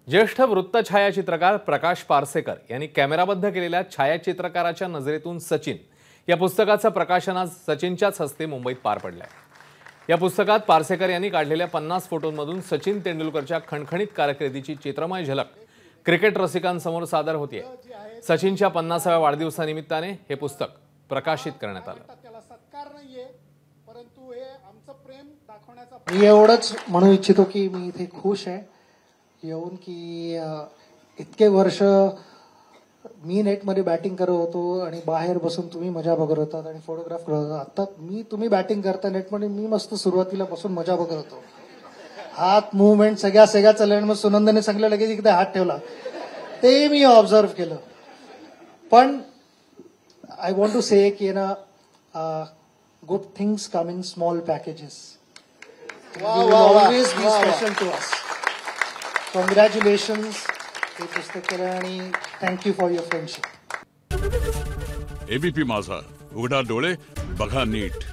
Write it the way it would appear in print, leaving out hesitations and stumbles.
ज्येष्ठ वृत्त छायाचित्रकार प्रकाश पारसेकर यांनी कॅमेराबद्ध केलेल्या छायाचित्रकाराच्या नजरेतून सचिन या पुस्तकाचं प्रकाशन आज सचिनच्याच हस्ते मुंबईत पार पडलंय। या पुस्तकात पारसेकर यांनी काढलेल्या 50 फोटोंमधून सचिन तेंडुलकरच्या खणखणीत कारकिर्दीची चित्रमय झलक क्रिकेट रसिकांसमोर सादर होतीये। सचिनच्या 50व्या वाढदिवसानिमित्ताने हे पुस्तक प्रकाशित करण्यात आलं। मी एवढंच म्हणू इच्छितो की मी इथे खुश आहे येऊन की इतके वर्ष मी नेटमध्ये बॅटिंग करत होतो आणि बाहेर बसून तुम्ही मजा बघत होतात आणि फोटोग्राफ करत होता। आता तुम्ही बॅटिंग करता नेटमध्ये, मी मस्त सुरुवातीला बसून मजा बघत होतो। हात मुवमेंट सगळ्या चालल्या आणि मग सुनंदने सांगितलं लगेच इकडे हात ठेवला, ते मी ऑब्झर्व केलं। पण आय वॉन्ट टू से की ना good things come in small packages, always be special to us. Congratulations हे पुस्तक आणि thank you for your friendship. ABP Majha, उघडा डोळे बघा नीट।